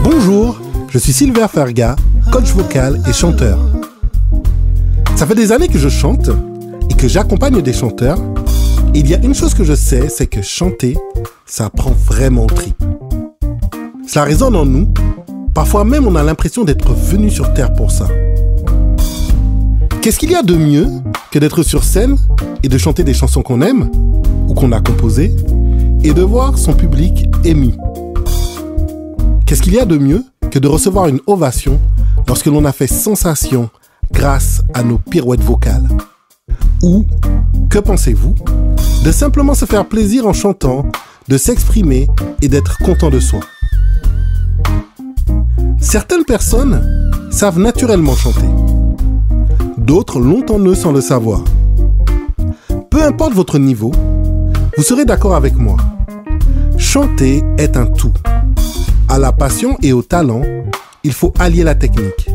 Bonjour, je suis Silver Ferga, coach vocal et chanteur. Ça fait des années que je chante et que j'accompagne des chanteurs. Et il y a une chose que je sais, c'est que chanter, ça prend vraiment au trip. Cela résonne en nous. Parfois même, on a l'impression d'être venu sur Terre pour ça. Qu'est-ce qu'il y a de mieux que d'être sur scène et de chanter des chansons qu'on aime ou qu'on a composées et de voir son public ému? Qu'est-ce qu'il y a de mieux que de recevoir une ovation lorsque l'on a fait sensation grâce à nos pirouettes vocales? Ou, que pensez-vous, de simplement se faire plaisir en chantant, de s'exprimer et d'être content de soi? Certaines personnes savent naturellement chanter. D'autres l'ont en eux sans le savoir. Peu importe votre niveau, vous serez d'accord avec moi. Chanter est un tout. À la passion et au talent, il faut allier la technique.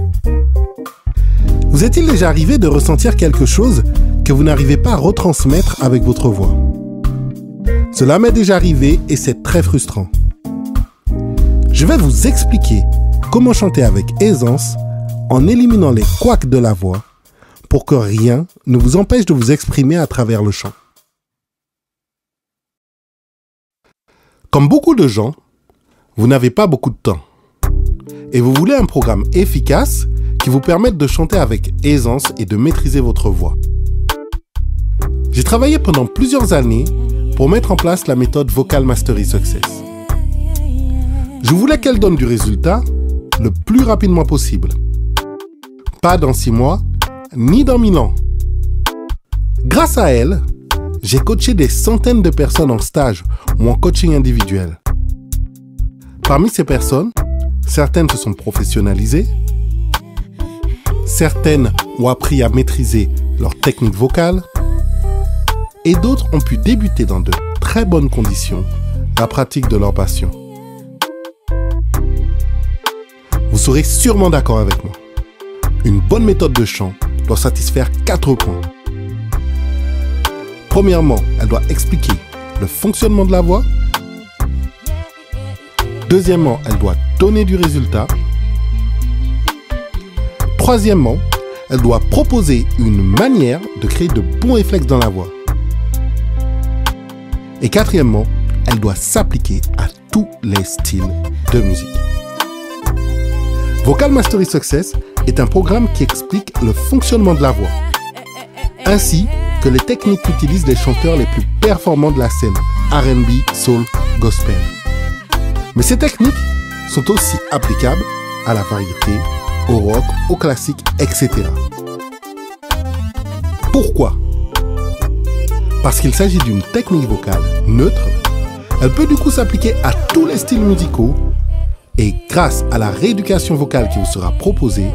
Vous est-il déjà arrivé de ressentir quelque chose que vous n'arrivez pas à retransmettre avec votre voix? Cela m'est déjà arrivé et c'est très frustrant. Je vais vous expliquer comment chanter avec aisance en éliminant les couacs de la voix pour que rien ne vous empêche de vous exprimer à travers le chant. Comme beaucoup de gens, vous n'avez pas beaucoup de temps et vous voulez un programme efficace qui vous permette de chanter avec aisance et de maîtriser votre voix. J'ai travaillé pendant plusieurs années pour mettre en place la méthode Vocal Mastery Success. Je voulais qu'elle donne du résultat le plus rapidement possible. Pas dans 6 mois, ni dans 1000 ans. Grâce à elle, j'ai coaché des centaines de personnes en stage ou en coaching individuel. Parmi ces personnes, certaines se sont professionnalisées, certaines ont appris à maîtriser leur technique vocale et d'autres ont pu débuter dans de très bonnes conditions la pratique de leur passion. Vous serez sûrement d'accord avec moi. Une bonne méthode de chant doit satisfaire 4 points. Premièrement, elle doit expliquer le fonctionnement de la voix. Deuxièmement, elle doit donner du résultat. Troisièmement, elle doit proposer une manière de créer de bons réflexes dans la voix. Et quatrièmement, elle doit s'appliquer à tous les styles de musique. Vocal Mastery Success est un programme qui explique le fonctionnement de la voix, ainsi que les techniques qu'utilisent les chanteurs les plus performants de la scène R&B, soul, gospel. Mais ces techniques sont aussi applicables à la variété, au rock, au classique, etc. Pourquoi? Parce qu'il s'agit d'une technique vocale neutre. Elle peut du coup s'appliquer à tous les styles musicaux et grâce à la rééducation vocale qui vous sera proposée,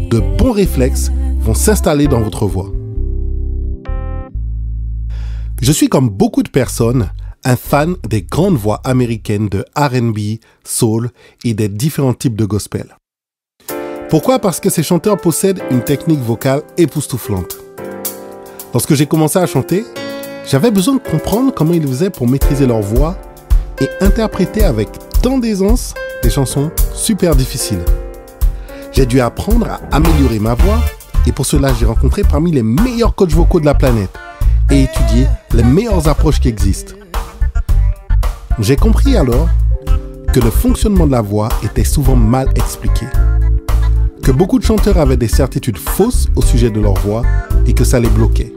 de bons réflexes vont s'installer dans votre voix. Je suis comme beaucoup de personnes un fan des grandes voix américaines de R&B, soul et des différents types de gospel. Pourquoi? Parce que ces chanteurs possèdent une technique vocale époustouflante. Lorsque j'ai commencé à chanter, j'avais besoin de comprendre comment ils faisaient pour maîtriser leur voix et interpréter avec tant d'aisance des chansons super difficiles. J'ai dû apprendre à améliorer ma voix et pour cela j'ai rencontré parmi les meilleurs coachs vocaux de la planète et étudié les meilleures approches qui existent. J'ai compris alors que le fonctionnement de la voix était souvent mal expliqué, que beaucoup de chanteurs avaient des certitudes fausses au sujet de leur voix et que ça les bloquait.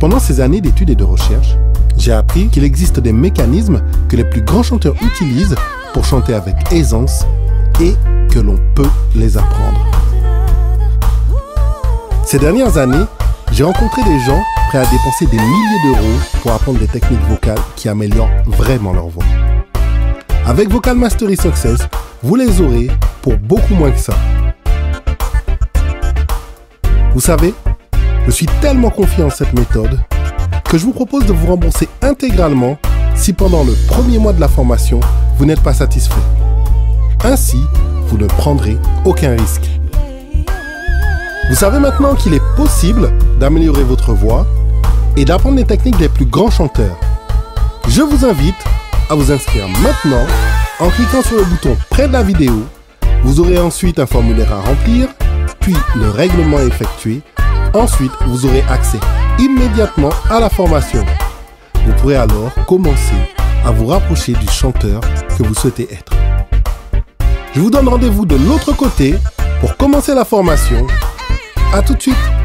Pendant ces années d'études et de recherche, j'ai appris qu'il existe des mécanismes que les plus grands chanteurs utilisent pour chanter avec aisance et que l'on peut les apprendre. Ces dernières années, j'ai rencontré des gens prêts à dépenser des milliers d'euros pour apprendre des techniques vocales qui améliorent vraiment leur voix. Avec Vocal Mastery Success, vous les aurez pour beaucoup moins que ça. Vous savez, je suis tellement confiant en cette méthode que je vous propose de vous rembourser intégralement si pendant le premier mois de la formation, vous n'êtes pas satisfait. Ainsi, vous ne prendrez aucun risque. Vous savez maintenant qu'il est possible d'améliorer votre voix et d'apprendre les techniques des plus grands chanteurs. Je vous invite à vous inscrire maintenant en cliquant sur le bouton près de la vidéo. Vous aurez ensuite un formulaire à remplir, puis le règlement est effectué. Ensuite, vous aurez accès immédiatement à la formation. Vous pourrez alors commencer à vous rapprocher du chanteur que vous souhaitez être. Je vous donne rendez-vous de l'autre côté pour commencer la formation. À tout de suite!